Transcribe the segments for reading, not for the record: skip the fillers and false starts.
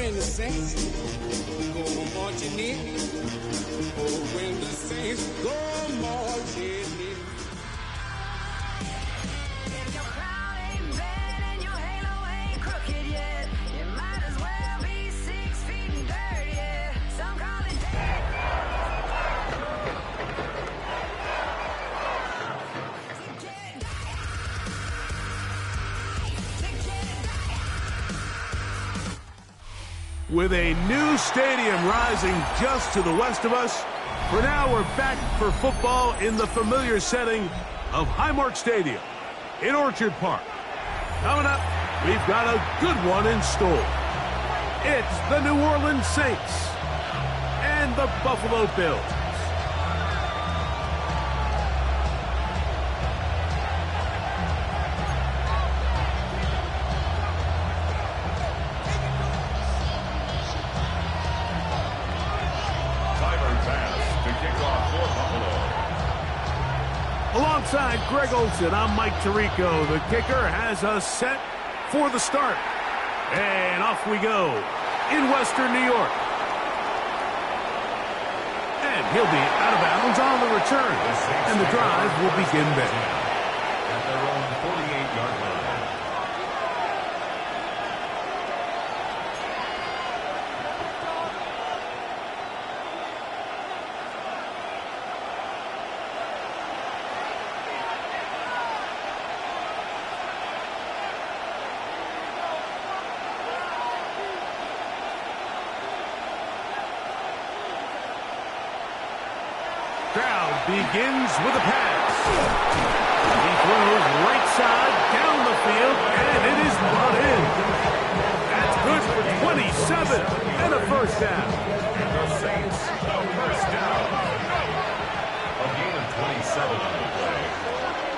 when the saints go marching in. Oh, when the saints go marching in. If your crown ain't bent and your halo ain't crooked yet, you might as well be 6 feet in dirt, yeah. Some call it dead. With a new stadium rising just to the west of us, for now we're back for football in the familiar setting of Highmark Stadium in Orchard Park. Coming up, we've got a good one in store. It's the New Orleans Saints and the Buffalo Bills. Alongside Greg Olson, I'm Mike Tirico. The kicker has us set for the start. And off we go in Western New York. And he'll be out of bounds on the return. And the drive will begin then. At their own 48-yard line. Crowd begins with a pass. He throws right side down the field, and it is brought in. That's good for 27 and a first down. And the Saints, the first down. A gain of 27 on the play.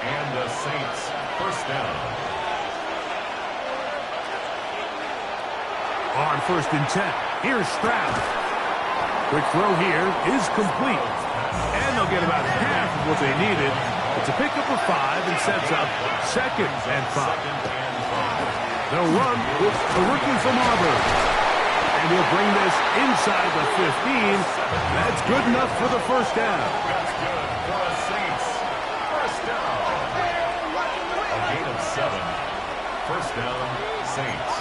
And the Saints, first down. On 1st and 10, here's Stroud. Quick throw here is complete. And they'll get about half of what they needed. It's a pickup of 5 and sets up 2nd and 5. They'll run with the rookie from Auburn. And he'll bring this inside the 15. That's good enough for the first down. That's good for the Saints. First down. A gain of 7. First down, Saints.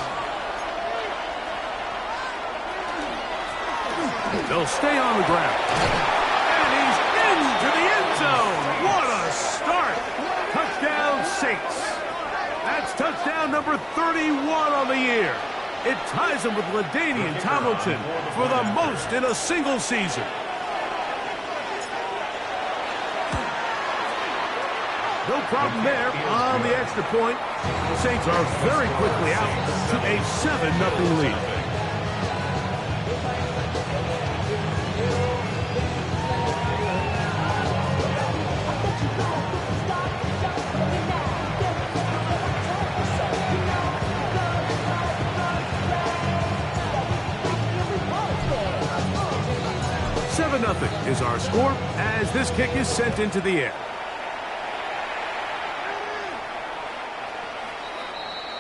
They'll stay on the ground. And he's into the end zone. What a start. Touchdown, Saints. That's touchdown number 31 on the year. It ties him with LaDainian Tomlinson for the most in a single season. No problem there on the extra point. The Saints are very quickly out to a 7-0 lead. Nothing is our score as this kick is sent into the air.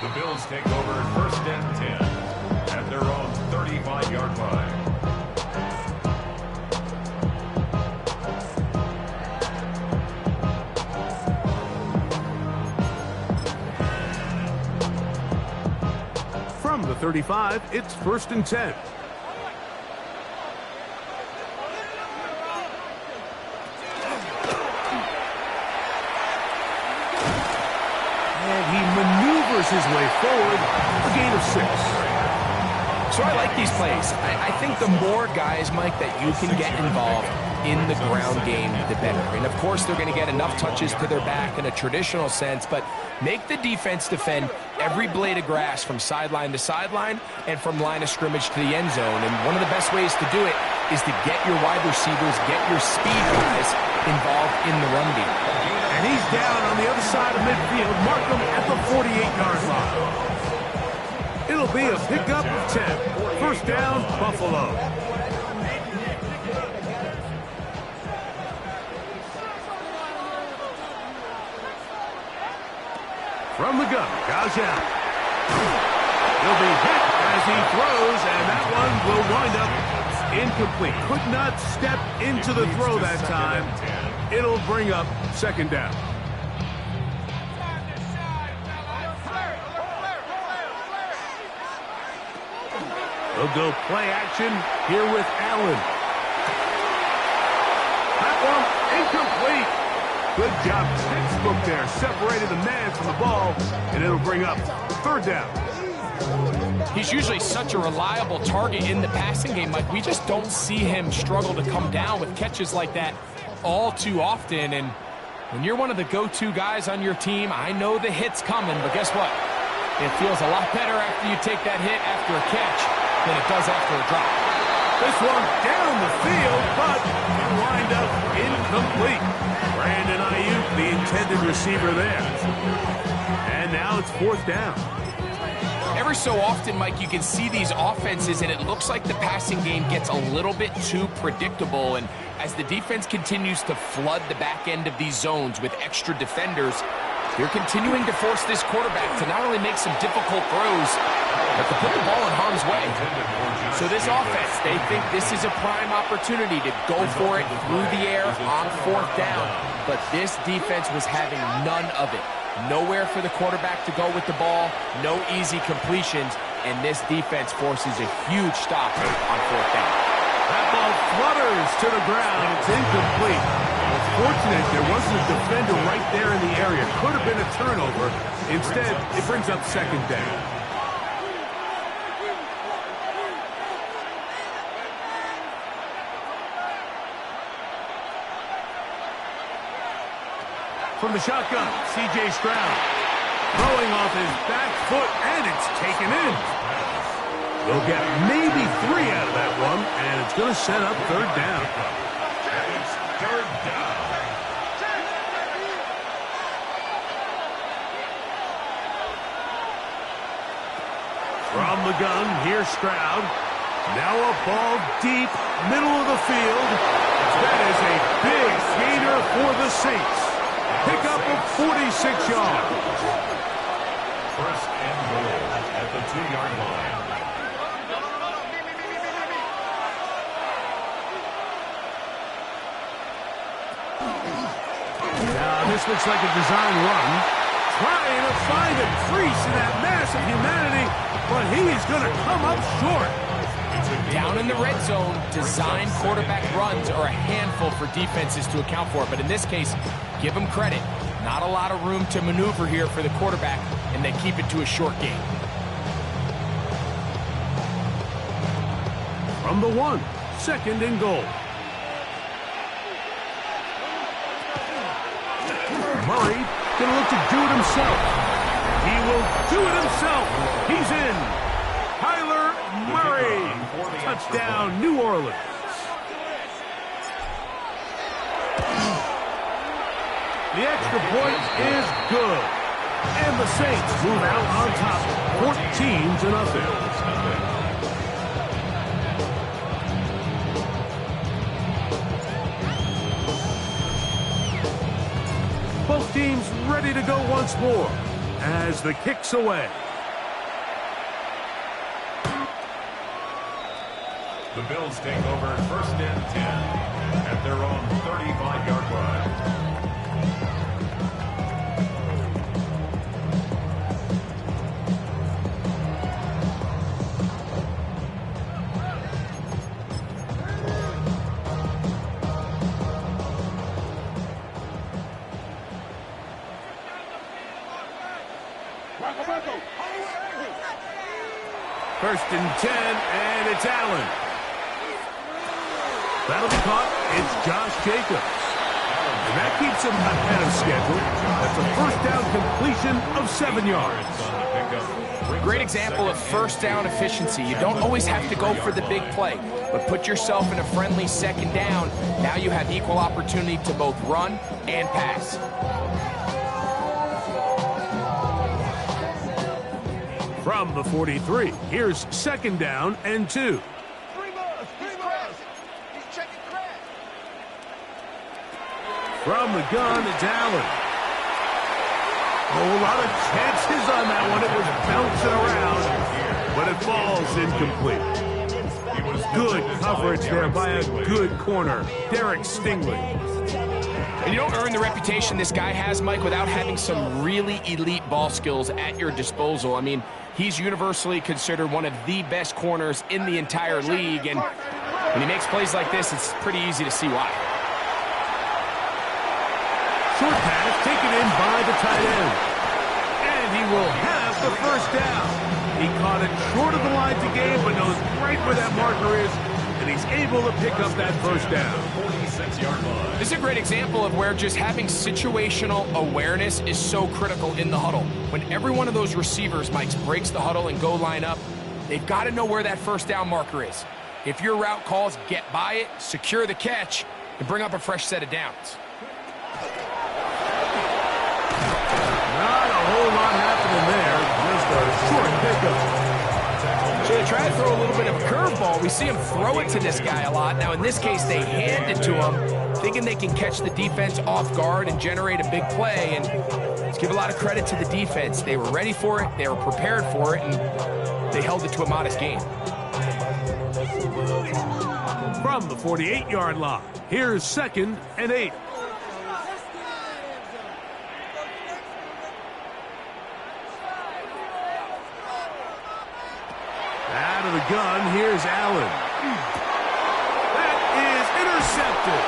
The Bills take over 1st and 10 at their own 35-yard line. From the 35, it's 1st and 10. His way forward, a gain of 6. So I like these plays. I think the more guys, Mike, that you can get involved in the ground game, the better. And of course, they're going to get enough touches to their back in a traditional sense, but make the defense defend every blade of grass from sideline to sideline and from line of scrimmage to the end zone. And one of the best ways to do it is to get your wide receivers, get your speed guys involved in the run game. And he's down on the other side of midfield. Mark him at the 48-yard line. It'll be a pickup of 10. First down, Buffalo. From the gun, Gajal. He'll be hit as he throws, and that one will wind up incomplete. Could not step into the throw that time. It'll bring up second down. They'll go play action here with Allen. That one incomplete. Good job, textbook there, separated the man from the ball, and it'll bring up third down. He's usually such a reliable target in the passing game, Mike. We just don't see him struggle to come down with catches like that all too often. And when you're one of the go-to guys on your team, I know the hit's coming, but guess what? It feels a lot better after you take that hit after a catch than it does after a drop. This one down the field, but it wind up incomplete. Brandon Ayuk, the intended receiver there. And now it's fourth down. Every so often, Mike, you can see these offenses, and it looks like the passing game gets a little bit too predictable. And as the defense continues to flood the back end of these zones with extra defenders, they're continuing to force this quarterback to not only make some difficult throws, but to put the ball in harm's way. So this offense, they think this is a prime opportunity to go for it through the air on fourth down. But this defense was having none of it. Nowhere for the quarterback to go with the ball, no easy completions, and this defense forces a huge stop on fourth down. That ball flutters to the ground. It's incomplete. It's fortunate there wasn't a defender right there in the area. Could have been a turnover. Instead, it brings up second down. From the shotgun, C.J. Stroud. Throwing off his back foot, and it's taken in. They'll get maybe 3 out of that one, and it's going to set up third down. It's third down. From the gun, here's Stroud. Now a ball deep, middle of the field. That is a big gainer for the Saints. Pick up of 46 yards. First and goal at the 2-yard line. Now this looks like a design run. Trying to find a crease in that mass of humanity, but he's going to come up short. Down in the red zone, design quarterback runs are a handful for defenses to account for. But in this case, give them credit. Not a lot of room to maneuver here for the quarterback, and they keep it to a short game. From the 1, second and goal. Murray going to look to do it himself. He will do it himself. He's in. Kyler Murray. Touchdown, New Orleans. The extra point is good. And the Saints move out on top, 14-0. Both teams ready to go once more as the kick's away. The Bills take over first and 10 at their own 35-yard line. First and 10, and it's Allen. That'll be caught. It's Josh Jacobs. And that keeps him ahead of schedule. That's a first down completion of 7 yards. Great example of first down efficiency. You don't always have to go for the big play, but put yourself in a friendly second down. Now you have equal opportunity to both run and pass. From the 43, here's second down and 2. From the gun, it's Allen. Oh, a lot of chances on that one. It was bouncing around. but it falls incomplete. Good coverage there by a good corner, Derek Stingley. And you don't earn the reputation this guy has, Mike, without having some really elite ball skills at your disposal. I mean, he's universally considered one of the best corners in the entire league, and when he makes plays like this, it's pretty easy to see why. Short pass taken in by the tight end. And he will have the first down. He caught it short of the line to gain, but knows right where that marker is, and he's able to pick up that first down. 46-yard line. This is a great example of where just having situational awareness is so critical in the huddle. When every one of those receivers, Mike, breaks the huddle and go line up, they've got to know where that first down marker is. If your route calls, get by it, secure the catch, and bring up a fresh set of downs. Not a whole lot happening there. Just a short pickup. So they try to throw a little bit of a curveball. We see him throw it to this guy a lot. Now, in this case, they hand it to him, thinking they can catch the defense off guard and generate a big play. And let's give a lot of credit to the defense. They were ready for it, they were prepared for it, and they held it to a modest gain. From the 48-yard line, here's 2nd and 8. Out of the gun, here's Allen. That is intercepted.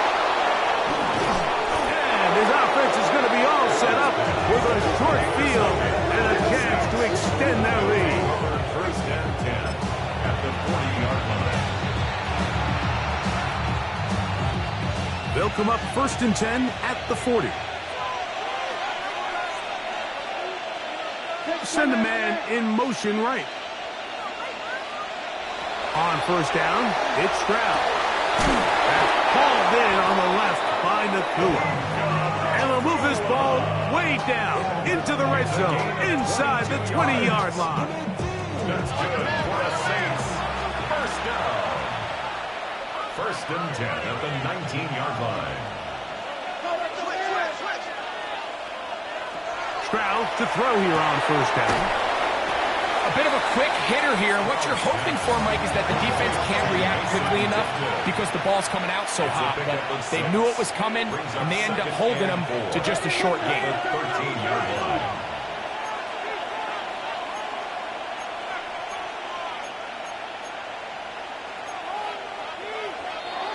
And his offense is going to be all set up with a short field and a chance to extend their lead. First and 10 at the 40-yard line. They'll come up 1st and 10 at the 40. Send a man in motion right. On first down, it's Stroud. That's hauled in on the left by Nakua. And they'll move this ball way down into the red zone, inside the 20-yard line. That's good for the Saints. First down. 1st and 10 at the 19-yard line. Stroud to throw here on first down. A bit of a quick hitter here. What you're hoping for, Mike, is that the defense can't react quickly enough because the ball's coming out so hot. But they knew it was coming, and they end up holding them to just a short gain. 13-yard line.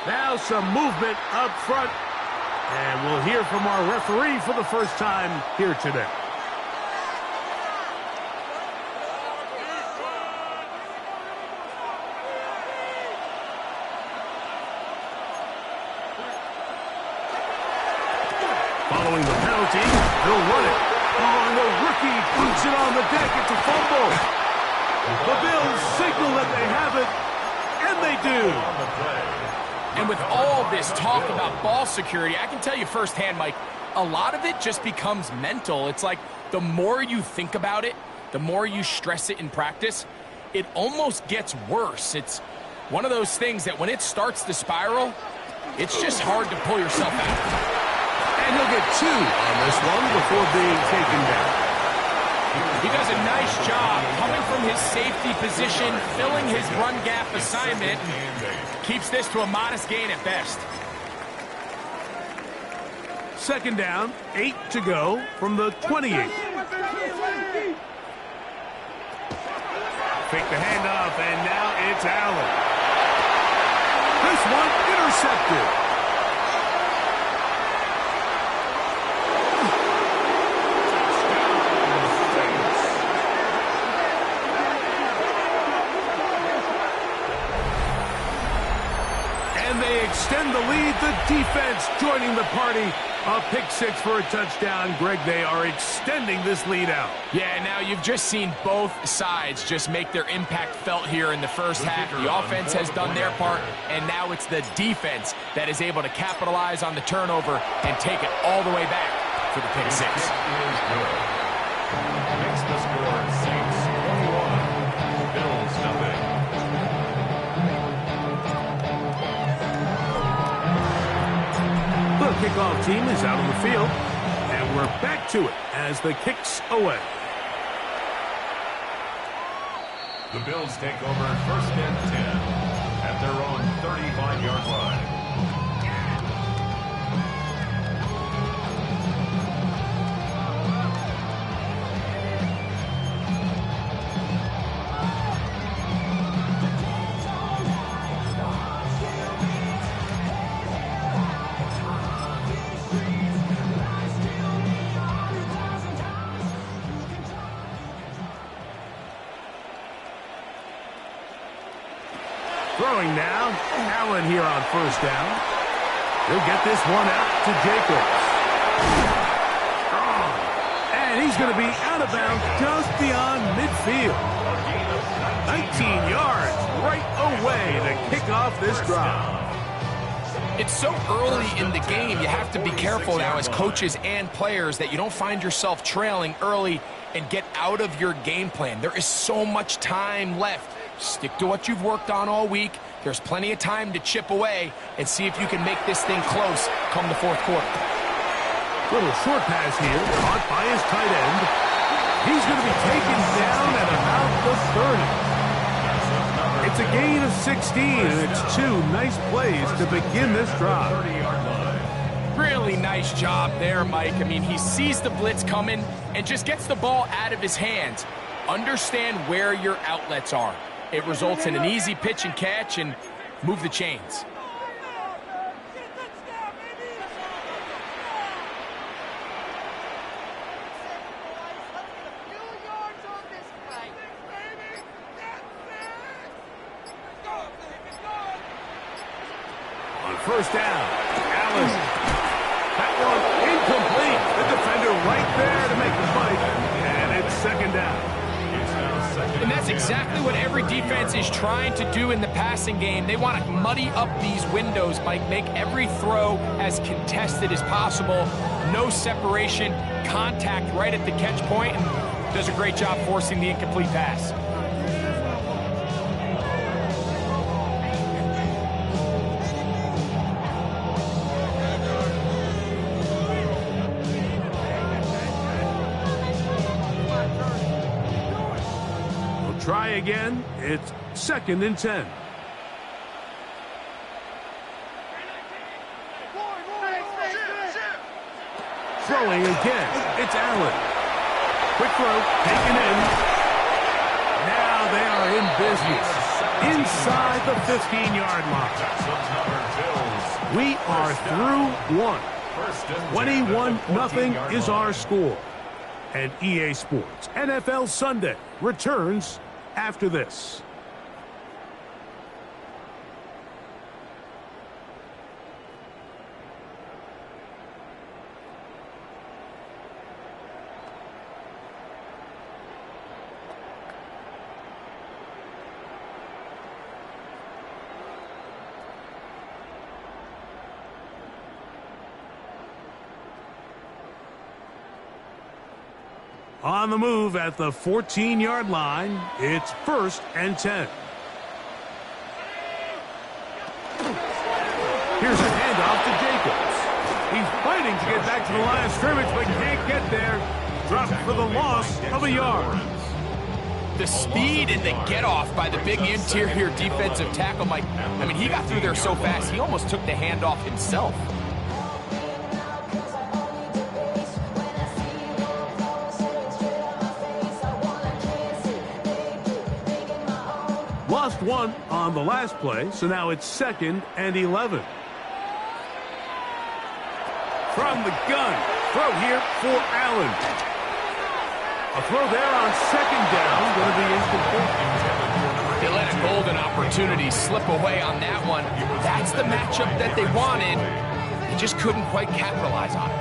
Now some movement up front. And we'll hear from our referee for the first time here today. Following the penalty, he'll run it. Oh, and the rookie puts it on the deck. It's a fumble. The Bills signal that they have it, and they do. And with all this talk about ball security, I can tell you firsthand, Mike, a lot of it just becomes mental. It's like the more you think about it, the more you stress it in practice, it almost gets worse. It's one of those things that when it starts to spiral, it's just hard to pull yourself out. And he'll get 2 on this one before being taken down. He does a nice job coming from his safety position, filling his run gap assignment. Keeps this to a modest gain at best. 2nd down, 8 to go from the 28. Fake the handoff, and now it's Allen. This one intercepted. And they extend the lead. The defense joining the party. A pick 6 for a touchdown. Greg, they are extending this lead out. Yeah, now you've just seen both sides just make their impact felt here in the first half. The offense has done their part, and now it's the defense that is able to capitalize on the turnover and take it all the way back for the pick 6. Makes the score Saints 21, Bills nothing. The kickoff team is out on the field, and we're back to it as the kick's away. The Bills take over 1st and 10 at their own 35-yard line. Throwing now, Allen here on 1st down. He'll get this one out to Jacobs. And he's going to be out of bounds just beyond midfield. 19 yards right away to kick off this drive. It's so early in the game, you have to be careful now as coaches and players that you don't find yourself trailing early and get out of your game plan. There is so much time left. Stick to what you've worked on all week. There's plenty of time to chip away and see if you can make this thing close come the 4th quarter. Little short pass here, caught by his tight end. He's going to be taken down at about the 30. It's a gain of 16, and it's 2 nice plays to begin this drive. Really nice job there, Mike. I mean, he sees the blitz coming and just gets the ball out of his hands. Understand where your outlets are. It results in an easy pitch and catch and move the chains. On 1st down, Allen. That one incomplete. The defender right there to make the fight. And it's 2nd down. And that's exactly what every defense is trying to do in the passing game. They want to muddy up these windows, Mike, make every throw as contested as possible. No separation, contact right at the catch point, and does a great job forcing the incomplete pass. Try again. It's 2nd and 10. Throwing again. It's Allen. Quick throw. Taken in. Now they are in business. Inside the 15-yard line. We are through 1. 21-0 is our score. And EA Sports NFL Sunday returns after this. On the move at the 14-yard line, it's 1st and 10. Here's a handoff to Jacobs. He's fighting to get back to the line of scrimmage, but can't get there. Dropped for the loss of a yard. The speed and the get-off by the big interior defensive tackle, Mike. I mean, he got through there so fast, he almost took the handoff himself. Lost 1 on the last play, so now it's 2nd and 11. From the gun, throw here for Allen. A throw there on 2nd down, going to be incomplete. They let a golden opportunity slip away on that one. That's the matchup that they wanted. They just couldn't quite capitalize on it.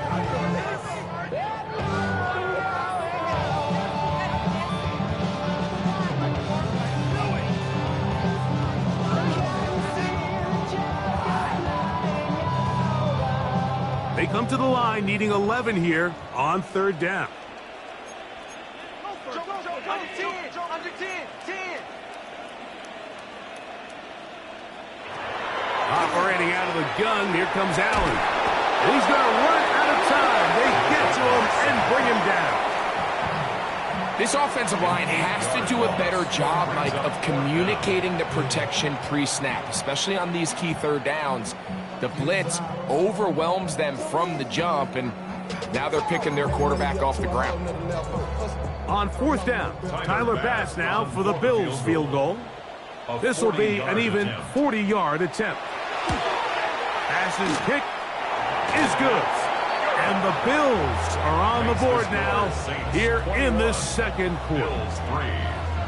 They come to the line needing 11 here on 3rd down. Operating out of the gun, here comes Allen. He's going to run out of time. They get to him and bring him down. This offensive line has to do a better job, Mike, of communicating the protection pre-snap, especially on these key third downs. The blitz overwhelms them from the jump, and now they're picking their quarterback off the ground. On fourth down, Tyler Bass now for the Bills field goal. This will be an even 40-yard attempt. Bass's kick is good. And the Bills are on the board now here in this second quarter.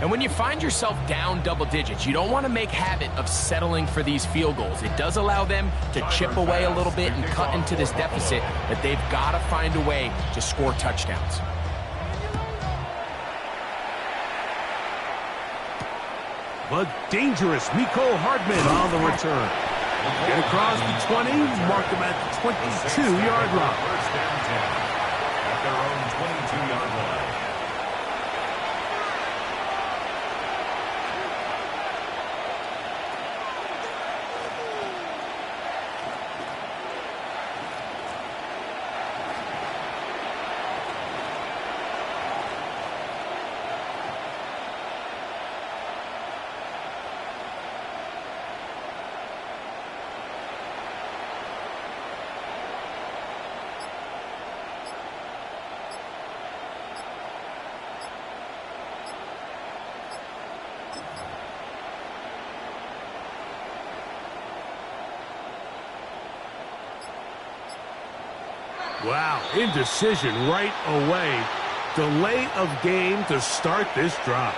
And when you find yourself down double digits, you don't want to make habit of settling for these field goals. It does allow them to chip away a little bit and cut into this deficit, but they've got to find a way to score touchdowns. But dangerous Mecole Hardman on the return. Get across the 20, mark him at the 22-yard line. First down 10 at their own 22-yard line. Wow, indecision right away. Delay of game to start this drive.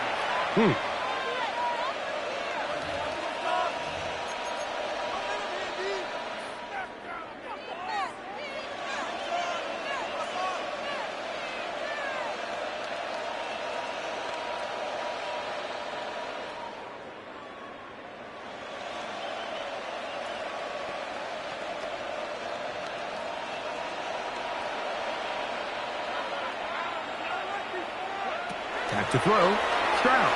Tap to throw. Stroud.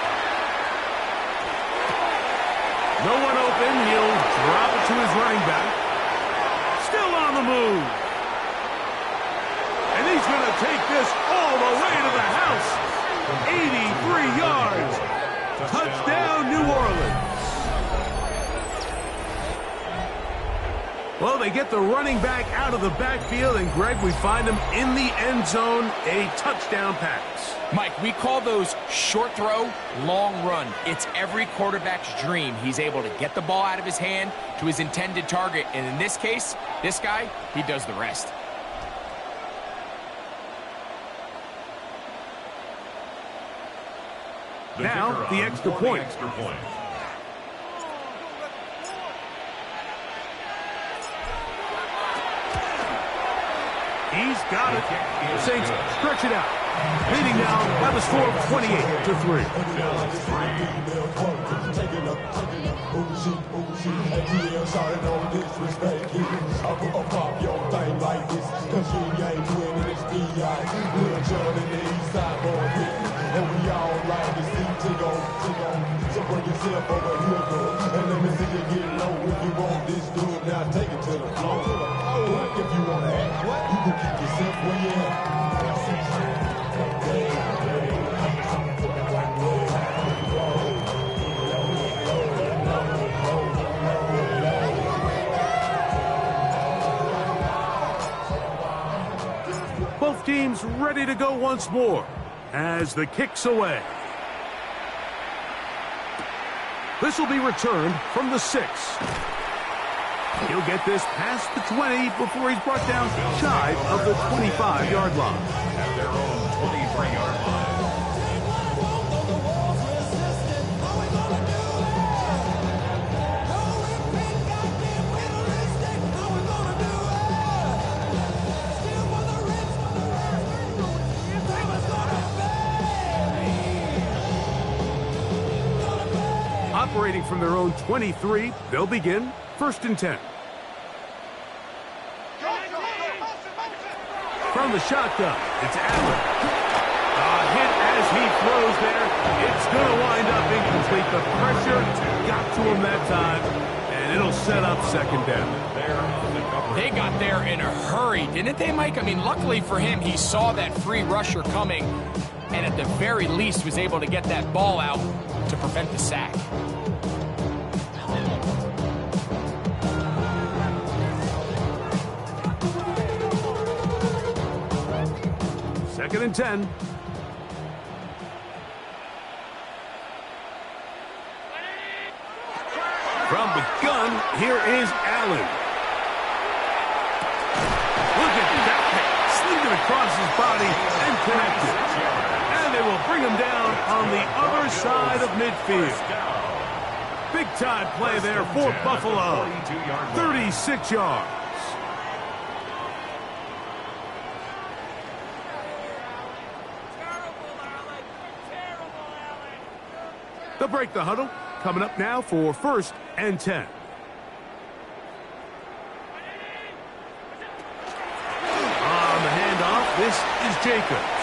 No one open. He'll drop it to his running back. Still on the move. And he's going to take this all the way to the house. 83 yards. Touchdown, New Orleans. Well, they get the running back out of the backfield, and Greg, we find him in the end zone, a touchdown pass. Mike, we call those short throw, long run. It's every quarterback's dream. He's able to get the ball out of his hand to his intended target, and in this case, this guy, he does the rest. Now, the extra point. He's got it. The Saints stretch it out. Leading now by the score of 28-3. And we all like to see Tigo. So bring yourself over here, girl. And let me see you get low. If you want this dude, now take it to the floor. If you want to act, you can keep yourself where you at. Both teams ready to go once more as the kick's away. This will be returned from the 6. He'll get this past the 20 before he's brought down shy of the 25-yard line. At their own 23-yard line. Operating from their own 23, they'll begin 1st and 10. From the shotgun, it's Allen. A hit as he throws there. It's going to wind up incomplete. The pressure got to him that time, and it'll set up 2nd down. They got there in a hurry, didn't they, Mike? I mean, luckily for him, he saw that free rusher coming. and at the very least was able to get that ball out to prevent the sack. Second and 10. From the gun, here is Allen. Look at that pass. Slinged it across his body and connected. And they will bring him down on the other side of midfield. Big-time play there for Buffalo. 36 yards. They'll break the huddle. Coming up now for first and 10. On the handoff, this is Jacobs.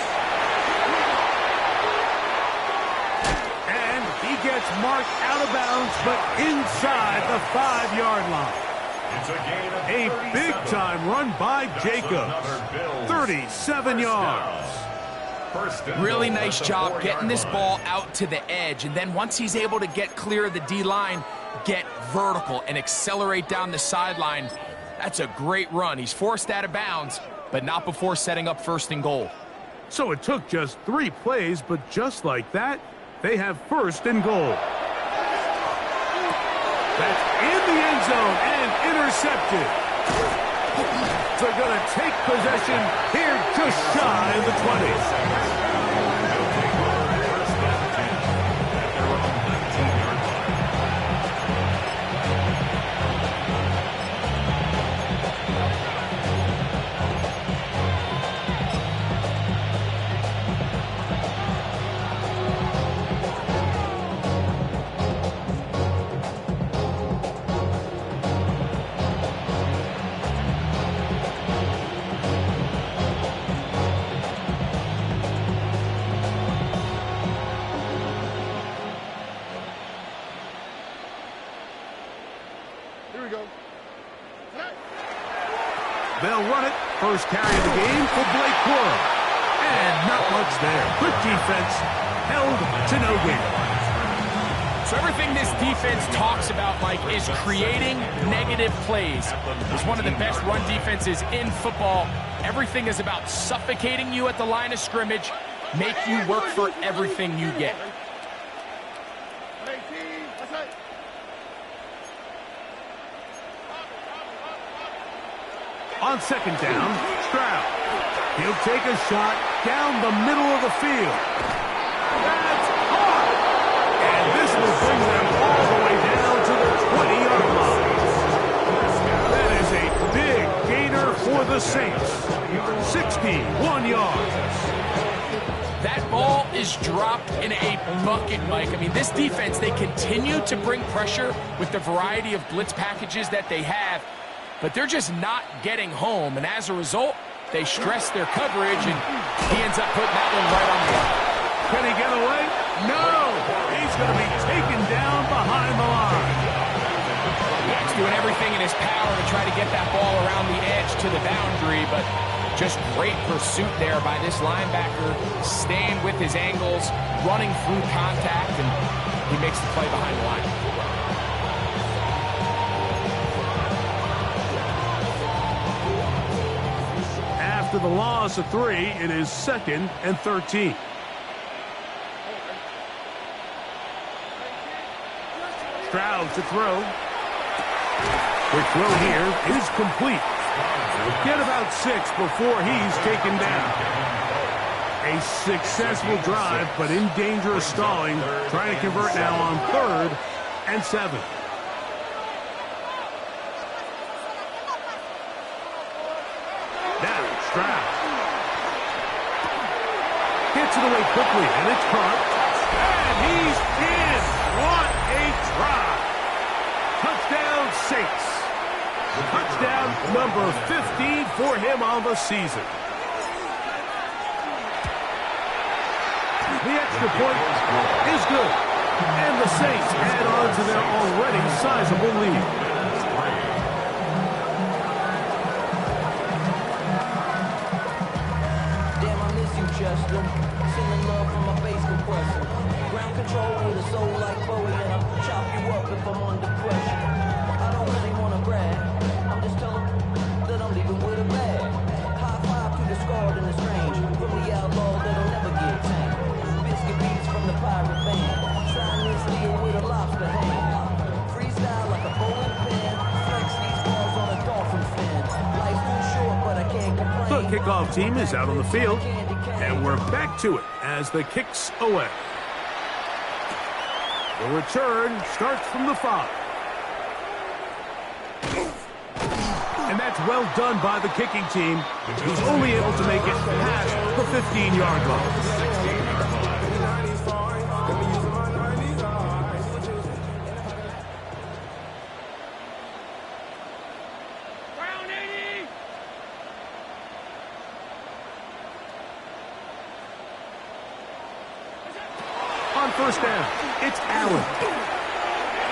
And he gets marked out of bounds, but inside the 5-yard line. A big-time run by Jacobs. 37 yards. Really nice job getting this ball out to the edge, and then once he's able to get clear of the D-line, get vertical and accelerate down the sideline. That's a great run. He's forced out of bounds, but not before setting up first and goal. So it took just 3 plays, but just like that, they have first and goal. That's in the end zone and intercepted. They're going to take possession here just shy of the 20. They'll run it. First carry of the game for Blake Quirrell. And not much there. Good defense. Held to no gain. So everything this defense talks about, Mike, is creating negative plays. It's one of the best run defenses in football. Everything is about suffocating you at the line of scrimmage, make you work for everything you get. On second down, Stroud. He'll take a shot down the middle of the field. That's caught! And this will bring them all the way down to the 20-yard line. That is a big gainer for the Saints. 61 yards. That ball is dropped in a bucket, Mike. I mean, this defense, they continue to bring pressure with the variety of blitz packages that they have, but they're just not getting home, and as a result, they stress their coverage, and he ends up putting that one right on the line. Can he get away? No! He's going to be taken down behind the line. Yeah, he's doing everything in his power to try to get that ball around the edge to the boundary, but just great pursuit there by this linebacker, staying with his angles, running through contact, and he makes the play behind the line. After the loss of 3, it is 2nd and 13. Stroud to throw. Quick throw here is complete. Get about 6 before he's taken down. A successful drive, but in danger of stalling. Trying to convert now on 3rd and 7. Now Stroud gets it away quickly, and it's caught. And he's in. What a try. Touchdown Saints. Touchdown number 15 for him on the season. The extra point is good. And the Saints add on to their already sizable lead. Justin. Sending love from my bass compressor. Ground control with a soul like Bowie, and I'll chop you up if I'm under pressure. I don't really want to brag. I'm just telling that I'm leaving with a bag. High five to the scarred and the strange. From the outlaw that'll never get tamed. Biscuit beats from the pirate band. Sign this deal with a lobster hand. Freestyle like a bowling pin. Flex these balls on a dolphin fin. Life's too short, but I can't complain. The kickoff team is out on the field, and we're back to it as the kick's away. The return starts from the 5. And that's well done by the kicking team, who's only able to make it past the 15-yard line. On first down, it's Allen.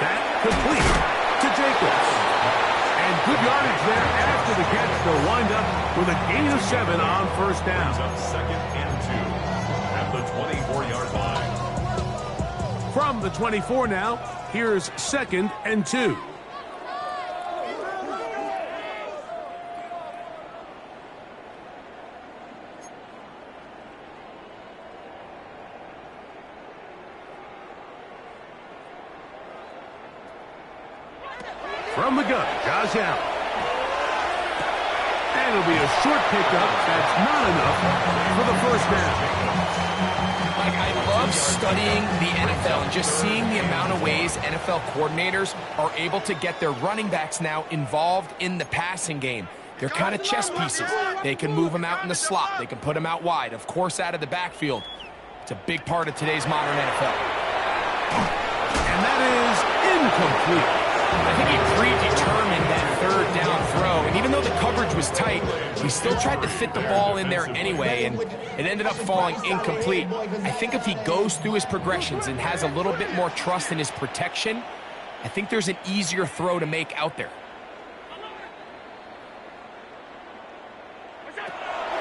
That complete to Jacobs. And good yardage there after the catch. They'll wind up with a gain of 7 on first down. Up 2nd and 2 at the 24-yard line. From the 24 now, here's 2nd and 2. From the gun, Josh Allen. And it'll be a short pickup. That's not enough for the first down. Mike, I love studying the NFL and just seeing the amount of ways NFL coordinators are able to get their running backs now involved in the passing game. They're kind of chess pieces. They can move them out in the slot. They can put them out wide, of course, out of the backfield. It's a big part of today's modern NFL. And that is incomplete. I think he predetermined that third down throw, and even though the coverage was tight, he still tried to fit the ball in there anyway, and it ended up falling incomplete. I think if he goes through his progressions and has a little bit more trust in his protection, I think there's an easier throw to make out there.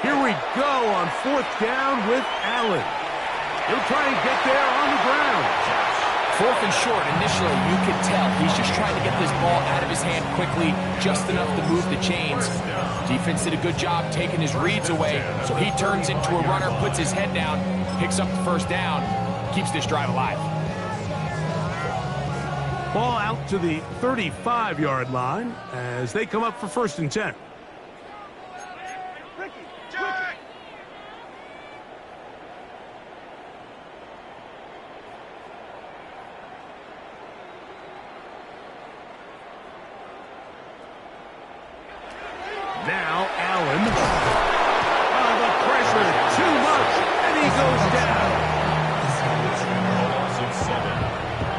Here we go on fourth down with Allen. He'll try and get there on the ground. 4th and short, initially, you could tell he's just trying to get this ball out of his hand quickly, just enough to move the chains. Defense did a good job taking his reads away, so he turns into a runner, puts his head down, picks up the first down, keeps this drive alive. Ball out to the 35-yard line as they come up for 1st and 10. Now Allen. Oh, the pressure too much, and he goes down. Loss of 7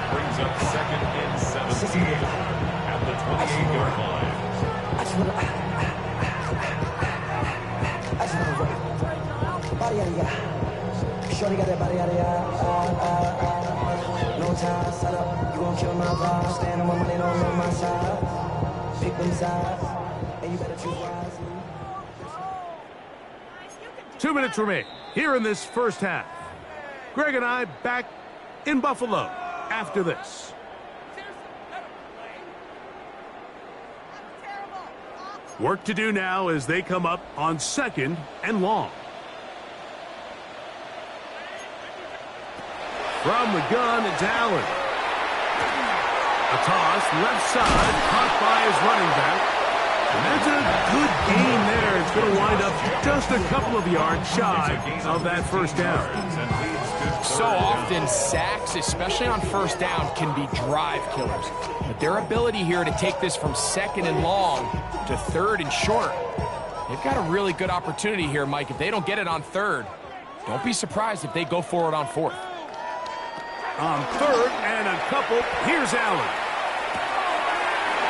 brings up 2nd and 17 at the 28-yard line. I just wanna body out of ya. Shorty got that body out of ya. No time, set up. You gon' kill my vibe. Stand on my money, don't on my side. Pick them sides, and you better choose wisely. 2 minutes remain here in this first half. Greg and I back in Buffalo after this. Work to do now as they come up on 2nd and long. From the gun, it's Allen. A toss, left side, caught by his running back. And that's a good gain there. It's going to wind up just a couple of yards shy of that first down. So often, sacks, especially on first down, can be drive killers. But their ability here to take this from 2nd and long to 3rd and short, they've got a really good opportunity here, Mike. If they don't get it on 3rd, don't be surprised if they go for it on 4th. On 3rd and a couple, here's Allen.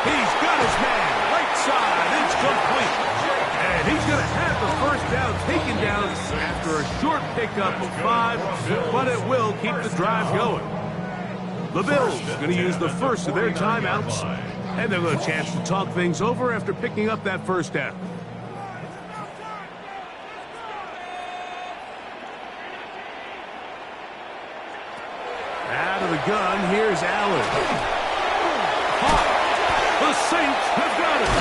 He's got his man, right side, it's complete. And he's going to have the first down taken down after a short pickup of 5, but it will keep the drive going. The Bills going to use the first of their timeouts, and they'll get a chance to talk things over after picking up that first down. gun. Here's Allen. Hot. The Saints have got it.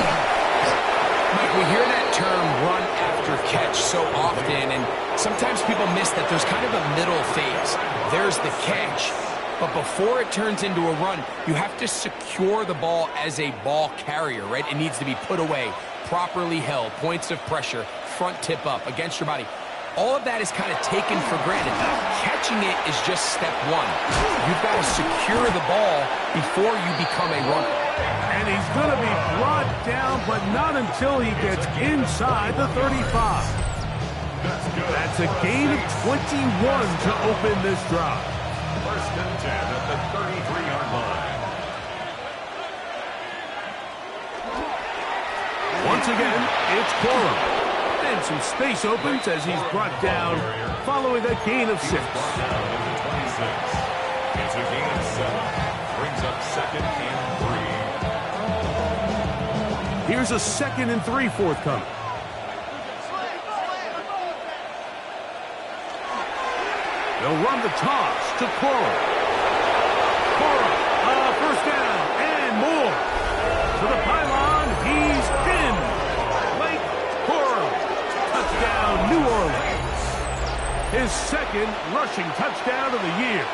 Mike, we hear that term run after catch so often, and sometimes people miss that there's kind of a middle phase. There's the catch, but before it turns into a run, you have to secure the ball as a ball carrier, right? It needs to be put away, properly held, points of pressure, front tip up against your body. All of that is kind of taken for granted. Catching it is just step one. You've got to secure the ball before you become a runner. And he's going to be brought down, but not until he gets inside the 35. That's a gain of 21 to open this drive. First and 10 at the 33-yard line. Once again, it's Corum. And some space opens as he's brought down following a gain of 6. Brought down at the 26. It's a gain of 7. Brings up 2nd and 3. Here's a 2nd and 3 forthcoming. They'll run the toss to Corum. Corum, first down and more. To the pylon, he's in. Blake Corum, touchdown New Orleans. His 2nd rushing touchdown of the year.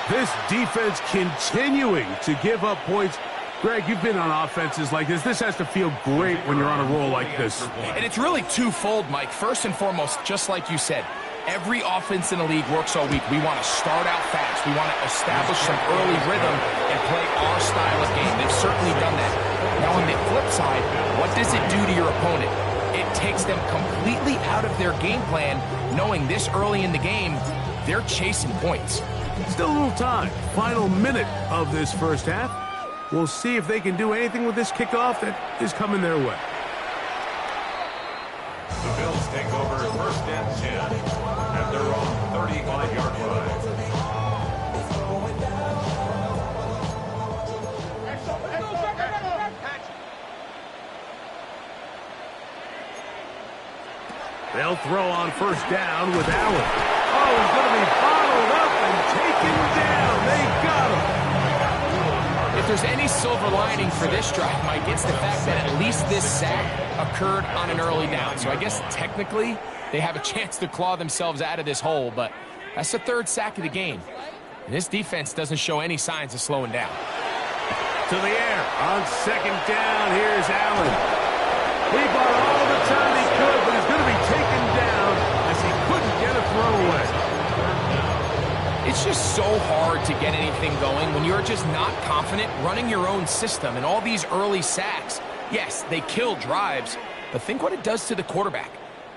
This defense continuing to give up points. Greg, you've been on offenses like this. This has to feel great when you're on a roll like this. And it's really twofold, Mike. First and foremost, just like you said, every offense in the league works all week. We want to start out fast. We want to establish some early rhythm and play our style of game. They've certainly done that. Now, on the flip side, what does it do to your opponent? It takes them completely out of their game plan, knowing this early in the game, they're chasing points. Still a little time. Final minute of this first half. We'll see if they can do anything with this kickoff that is coming their way. The Bills take over 1st and 10 at their own 35-yard line. They'll throw on first down with Allen. Oh, he's going to be bottled up and taken down. They got him. If there's any silver lining for this drive, Mike, it's the fact that at least this sack occurred on an early down. So I guess technically they have a chance to claw themselves out of this hole, but that's the 3rd sack of the game. And this defense doesn't show any signs of slowing down. To the air on 2nd down. Here's Allen. He bought all the time he could, but he's going to be taken down as he couldn't get a throwaway. It's just so hard to get anything going when you're just not confident running your own system. And all these early sacks, yes, they kill drives, but think what it does to the quarterback.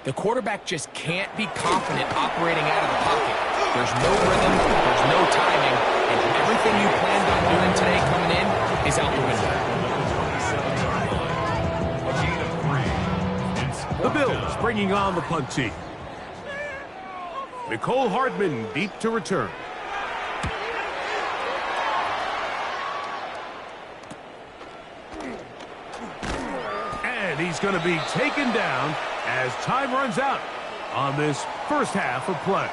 The quarterback just can't be confident operating out of the pocket. There's no rhythm, there's no timing, and everything you planned on doing today coming in is out the window. The Bills bringing on the punt team. Nicole Hardman deep to return. And he's going to be taken down as time runs out on this first half of play.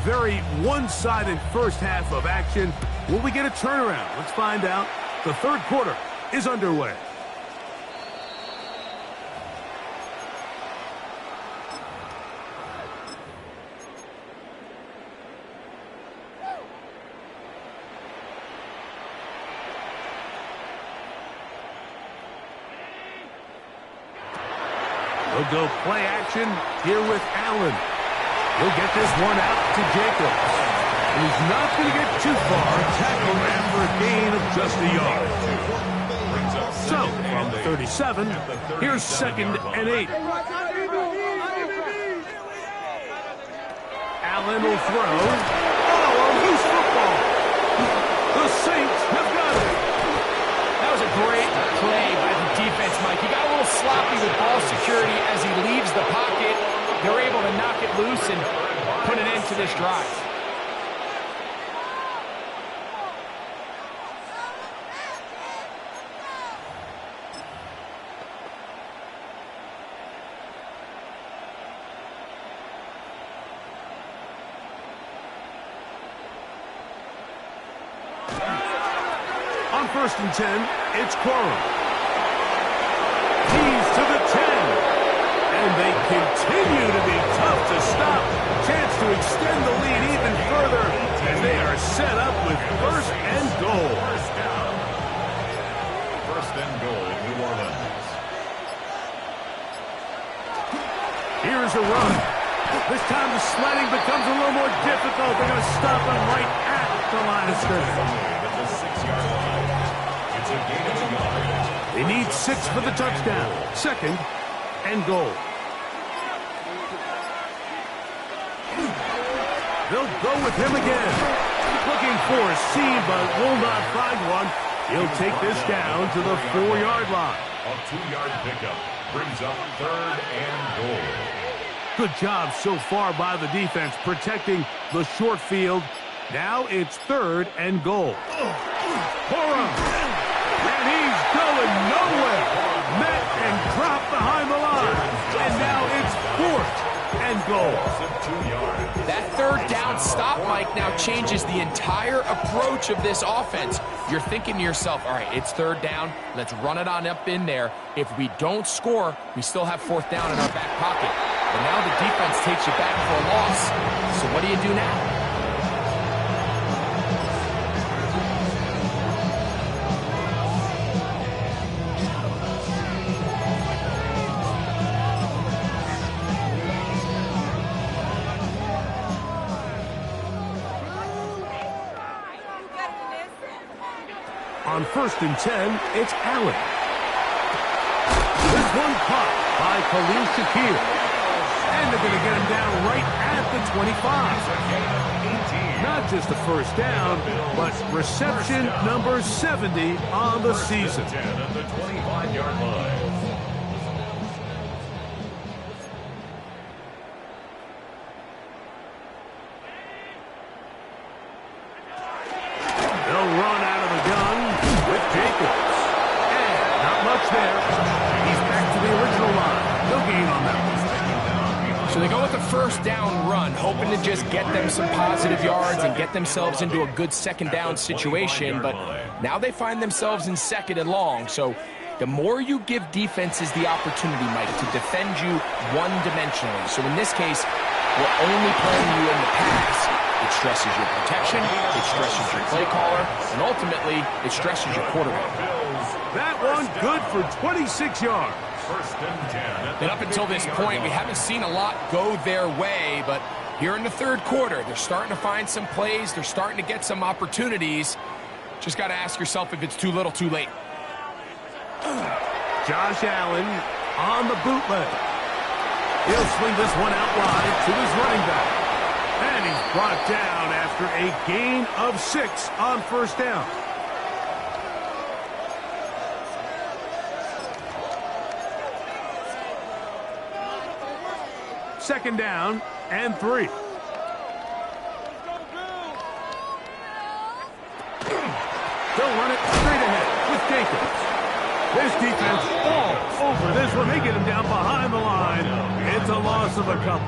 Very one-sided first half of action. Will we get a turnaround? Let's find out. The 3rd quarter is underway. We'll go play action here with Allen. He'll get this one out to Jacobs. And he's not going to get too far. Tackle after a gain of just a yard. So, from the 37, here's 2nd and 8. Allen will throw. Oh, a loose football. The Saints have got it. That was a great play by the defense, Mike. He got a little sloppy with ball security as he leaves the pocket. They're able to knock it loose and put an end to this drive. On 1st and 10, it's Quorum. He's to the 10. And they continue to be tough to stop. Chance to extend the lead even further as they are set up with 1st and goal. First down. 1st and goal, New Orleans. Here's a run. This time the sledding becomes a little more difficult. They're going to stop him right at the line of scrimmage. At the 6-yard line. It's a gain of a yard. They need 6 for the touchdown. 2nd and goal. They'll go with him again. Looking for a seam, but will not find one. He'll take this down to the 4-yard line. A 2-yard pickup brings up 3rd and goal. Good job so far by the defense protecting the short field. Now it's 3rd and goal. Quorum. And he's going nowhere. Met and dropped behind the line. And now it's 4th and goal. That 3rd down stop, Mike, now changes the entire approach of this offense. You're thinking to yourself, all right, it's 3rd down. Let's run it on up in there. If we don't score, we still have 4th down in our back pocket. But now the defense takes you back for a loss. So what do you do now? On 1st and 10, it's Allen. There's one caught by Khalil Shakir. And they're going to get him down right at the 25. Not just the 1st down, but reception number 70 on the season. 10 at the 25-yard line. They'll run out of the gun with Jacobs. And not much there. He's back to the original line. No gain on that one. So they go with the 1st down run, hoping to just get them some positive yards and get themselves into a good 2nd down situation. But now they find themselves in 2nd and long. So the more you give defenses the opportunity, Mike, to defend you one-dimensionally. So in this case, we're only playing you in the pass. It stresses your protection, it stresses your play caller, and ultimately, it stresses your quarterback. That one good for 26 yards. 1st and 10. And up until this point, we haven't seen a lot go their way, but here in the 3rd quarter, they're starting to find some plays, they're starting to get some opportunities. Just got to ask yourself if it's too little, too late. Josh Allen on the bootleg. He'll swing this one out wide to his running back. And he's brought down after a gain of 6 on 1st down. Second down and 3. They'll run it straight ahead with Jacobs. This defense all over this one. They get him down behind the line. It's a loss of a couple.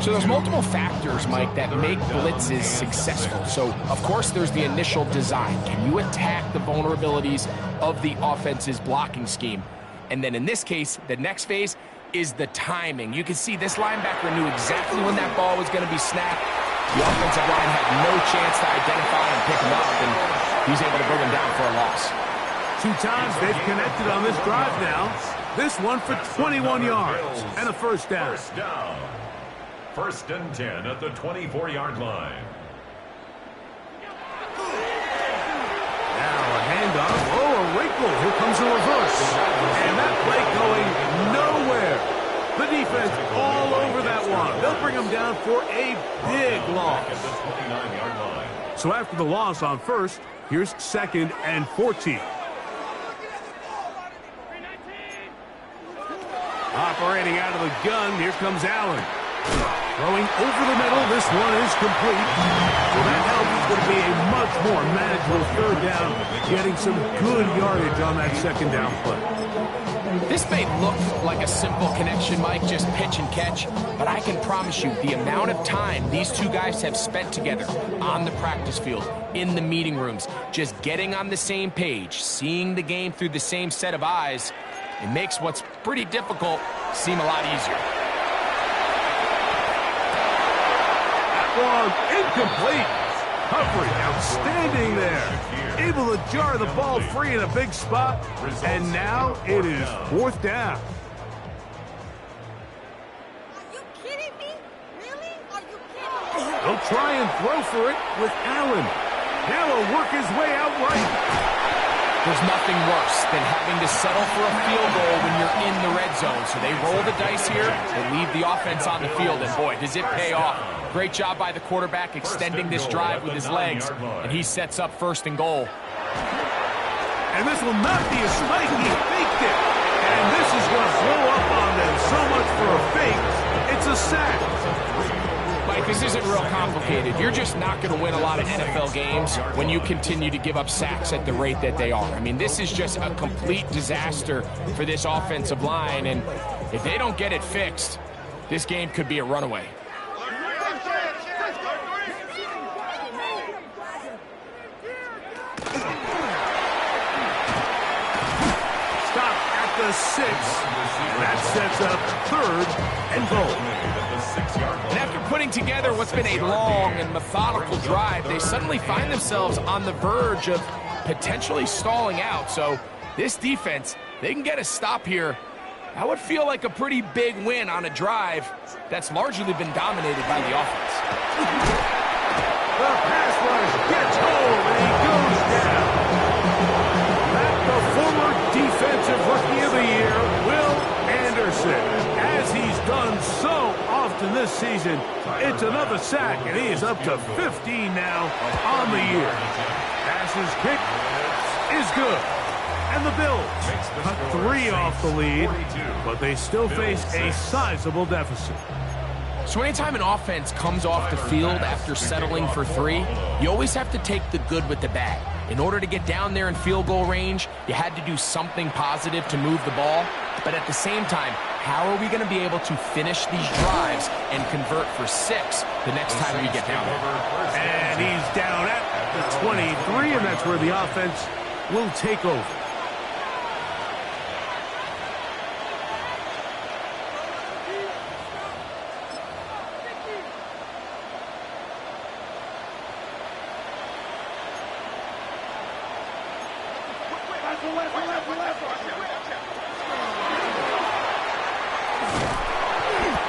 So there's multiple factors, Mike, that make blitzes successful. So, of course, there's the initial design. Can you attack the vulnerabilities of the offense's blocking scheme? And then in this case, the next phase is the timing. You can see this linebacker knew exactly when that ball was going to be snapped. The offensive line had no chance to identify and pick him up, and he's able to bring him down for a loss. 2 times they've connected on this drive now. This one for 21 yards and a 1st down. 1st down. 1st and 10 at the 24-yard line. Now a handoff. Oh, a wrinkle. Here comes a reverse. And that play going nowhere. The defense all over that one. They'll bring him down for a big loss. At the 29-yard line. So after the loss on 1st, here's 2nd and 14. Operating out of the gun, here comes Allen. Throwing over the middle, this one is complete. So that helps. It's going to be a much more manageable 3rd down, getting some good yardage on that 2nd down play. This may look like a simple connection, Mike, just pitch and catch, but I can promise you the amount of time these two guys have spent together on the practice field, in the meeting rooms, just getting on the same page, seeing the game through the same set of eyes, it makes what's pretty difficult seem a lot easier. That one incomplete. Coverage outstanding there. Able to jar the ball free in a big spot. And now it is 4th down. Are you kidding me? Really? Are you kidding me? He'll try and throw for it with Allen. Now he'll work his way out right. There's nothing worse than having to settle for a field goal when you're in the red zone. So they roll the dice here, they leave the offense on the field, and boy, does it pay off. Great job by the quarterback extending this drive with his legs, and he sets up 1st and goal. And this will not be a spike. He faked it. And this is going to blow up on them. So much for a fake. It's a sack. Mike, this isn't real complicated. You're just not going to win a lot of NFL games when you continue to give up sacks at the rate that they are. I mean, this is just a complete disaster for this offensive line, and if they don't get it fixed, this game could be a runaway. Stop at the 6. That sets up 3rd and goal. And after putting together what's been a long and methodical drive, they suddenly find themselves on the verge of potentially stalling out. So this defense, they can get a stop here. That would feel like a pretty big win on a drive that's largely been dominated by the offense. The pass rush gets home and he goes down. Back the former defensive rookie of the year, Will Anderson. As he's done so often this season, it's another sack, and he is up to 15 now on the year. Pass's kick is good. And the Bills cut 3 off the lead, but they still face a sizable deficit. So anytime an offense comes off the field after settling for 3, you always have to take the good with the bad. In order to get down there in field goal range, you had to do something positive to move the ball. But at the same time, how are we going to be able to finish these drives and convert for 6 the next time we get down there? And he's down at the 23, and that's where the offense will take over.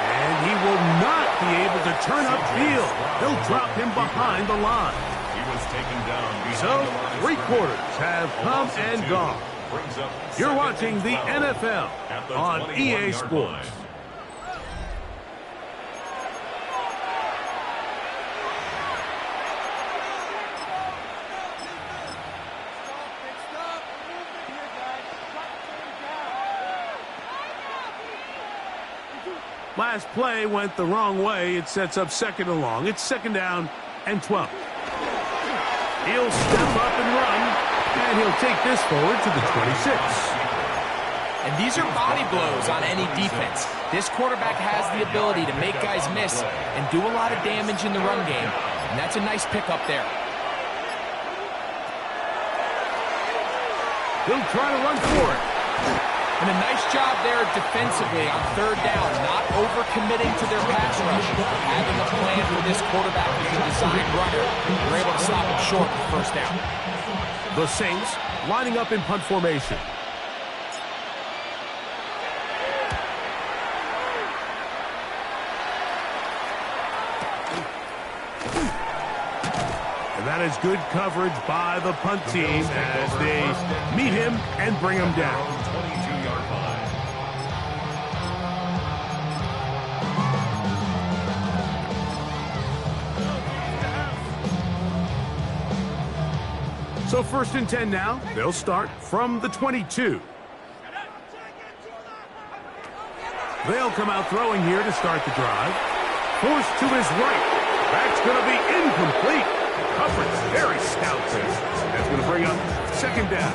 And he will not be able to turn upfield. They'll drop him behind the line. He was taken down. So, 3 quarters have come and gone. You're watching the NFL on EA Sports. Last play went the wrong way. It sets up 2nd and long. It's 2nd down and 12. He'll step up and run, and he'll take this forward to the 26. And these are body blows on any defense. This quarterback has the ability to make guys miss and do a lot of damage in the run game, and that's a nice pickup there. He'll try to run for it. And a nice job there defensively on 3rd down, not overcommitting to their pass rush. Having a plan for this quarterback as a designed runner, they're able to stop him short with 1st down. The Saints lining up in punt formation. And that is good coverage by the punt team as they meet him and bring him down. 22-yard line. So 1st and 10 now. They'll start from the 22. They'll come out throwing here to start the drive. Forced to his right. That's going to be incomplete. Coverage very stout there. That's going to bring up 2nd down.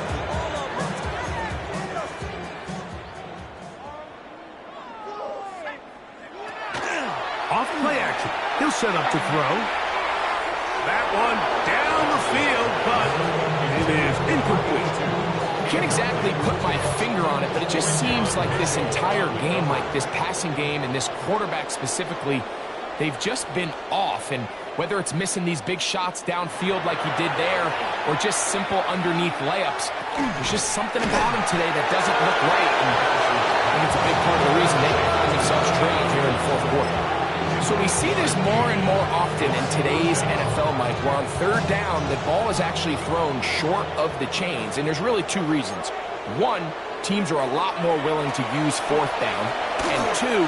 set up to throw. That one down the field, but it is incomplete. Can't exactly put my finger on it, but it just seems like this entire game, like this passing game and this quarterback specifically, they've just been off. And whether it's missing these big shots downfield like he did there or just simple underneath layups, there's just something about him today that doesn't look right. And I think it's a big part of the reason they find themselves trailing here in the fourth quarter. So we see this more and more often in today's NFL, Mike, where on third down, the ball is actually thrown short of the chains, and there's really two reasons. One, teams are a lot more willing to use fourth down, and two,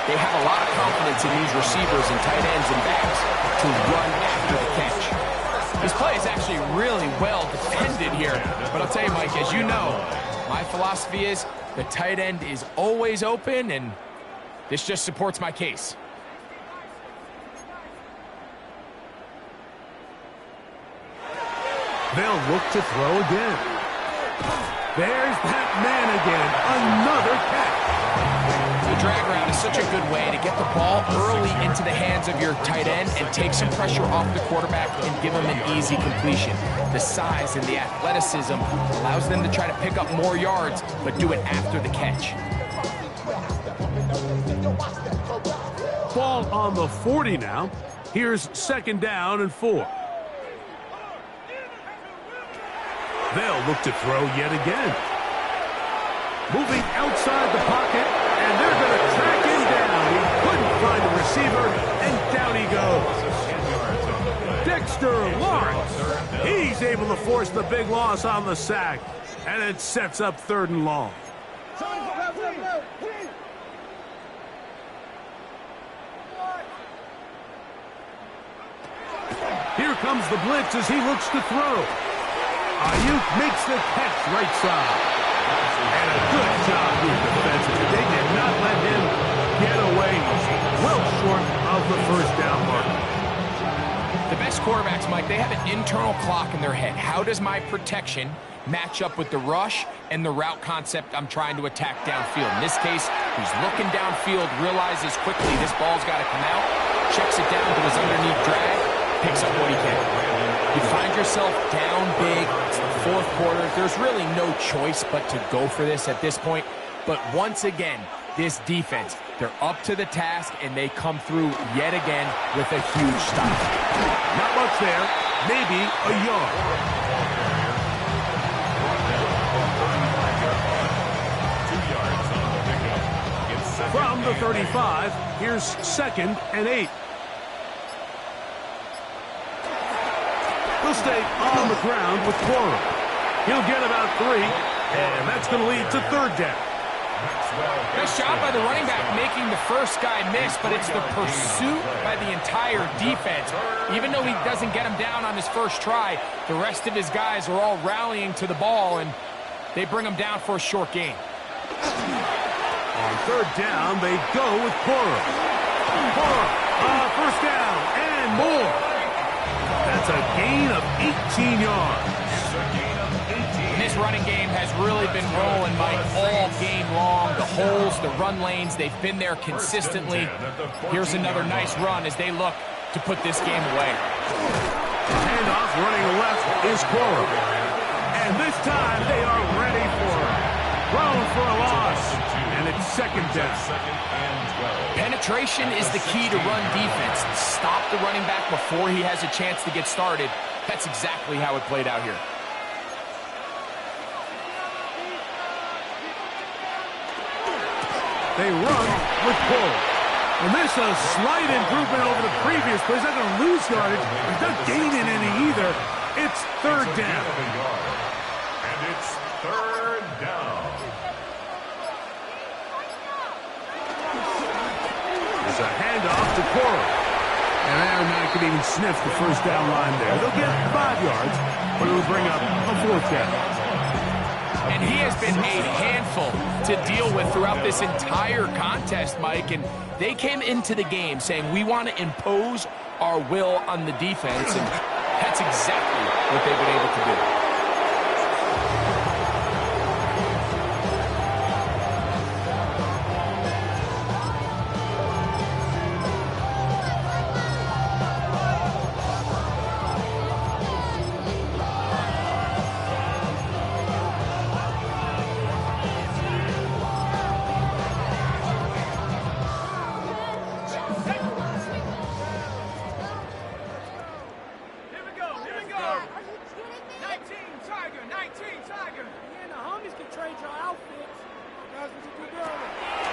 they have a lot of confidence in these receivers and tight ends and backs to run after the catch. This play is actually really well defended here, but I'll tell you, Mike, as you know, my philosophy is the tight end is always open, and this just supports my case. They'll look to throw again. There's that man again. Another catch. The drag route is such a good way to get the ball early into the hands of your tight end and take some pressure off the quarterback and give him an easy completion. The size and the athleticism allows them to try to pick up more yards, but do it after the catch. Ball on the 40 now. Here's 2nd down and 4. They'll look to throw yet again. Moving outside the pocket, and they're going to track him down. He couldn't find a receiver, and down he goes. Dexter Lawrence. He's able to force the big loss on the sack, and it sets up 3rd and long. Here comes the blitz as he looks to throw. Ayuk makes the catch right side. And a good job here defensively. They did not let him get away. Well short of the 1st down mark. The best quarterbacks, Mike, they have an internal clock in their head. How does my protection match up with the rush and the route concept I'm trying to attack downfield? In this case, he's looking downfield, realizes quickly this ball's got to come out, checks it down to his underneath drag, picks up what he can. You find yourself down big, it's the 4th quarter, there's really no choice but to go for this at this point. But once again, this defense, they're up to the task, and they come through yet again with a huge stop. Not much there, maybe a yard. From the 35, here's 2nd and 8. He'll stay on the ground with Cora. He'll get about 3, and that's going to lead to 3rd down. Nice job by the running back making the first guy miss, but it's the pursuit by the entire defense. Even though he doesn't get him down on his first try, the rest of his guys are all rallying to the ball, and they bring him down for a short gain. On 3rd down, they go with Cora. Cora, 1st down and more. That's a gain of 18 yards. And this running game has really been rolling, Mike, all game long. The holes, the run lanes, they've been there consistently. Here's another nice run as they look to put this game away. Handoff running left is Cora. And this time they are ready for it. Thrown for a loss. And it's 2nd down. Penetration is the key to run defense. Stop the running back before he has a chance to get started. That's exactly how it played out here. They run with Cora. And this is a slight improvement over the previous play. He's not going to lose yardage. He's not gaining any either. It's 3rd down. And it's 3rd down. There's a handoff to Cora. And they're not going to even sniff the 1st down line there. They'll get 5 yards, but it'll bring up a 4th down. And he has been a handful to deal with throughout this entire contest, Mike. And they came into the game saying, we want to impose our will on the defense. And that's exactly what they've been able to do.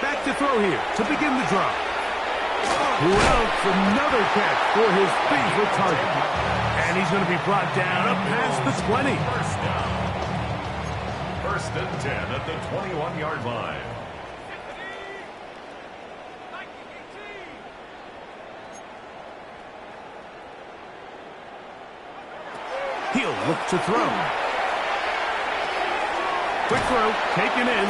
Back to throw here to begin the drive. Who else? Another catch for his favorite target. And he's going to be brought down up past the 20. First down. First and 10 at the 21-yard line. He'll look to throw. Quick throw, taken in.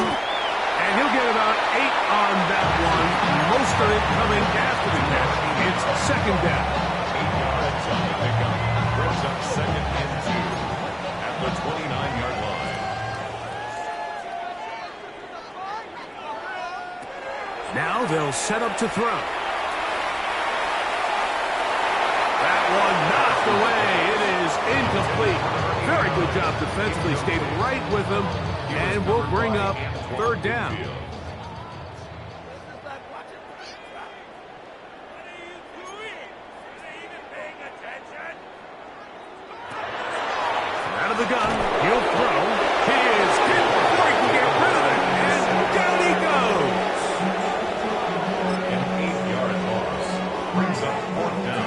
And he'll get about 8 on that one. Most of it coming after the catch. It's second down. 8 yards on the pickup. Brings up second and 2 at the 29-yard line. Now they'll set up to throw. That one knocked away. It is incomplete. Very good job defensively. Stayed right with him. And will bring up third down. Out of the gun, he'll throw. He is hit before he can get rid of it. And down he goes. An 8-yard loss. Brings up fourth down.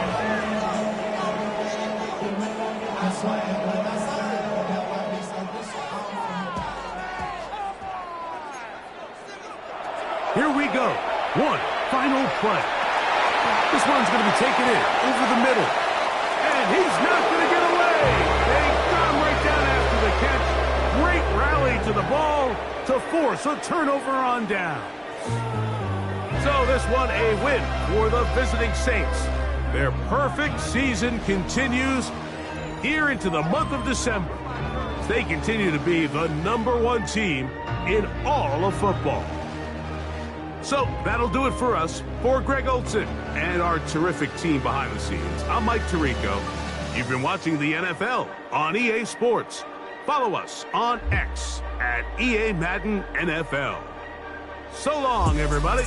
Here we go. One final play. This one's going to be taken in over the middle. And he's not going to get away. They got him right down after the catch. Great rally to the ball to force a turnover on down. So this one a win for the visiting Saints. Their perfect season continues here into the month of December. They continue to be the #1 team in all of football. So that'll do it for us. For Greg Olson and our terrific team behind the scenes, I'm Mike Tirico. You've been watching the NFL on EA Sports. Follow us on X at EA Madden NFL. So long, everybody.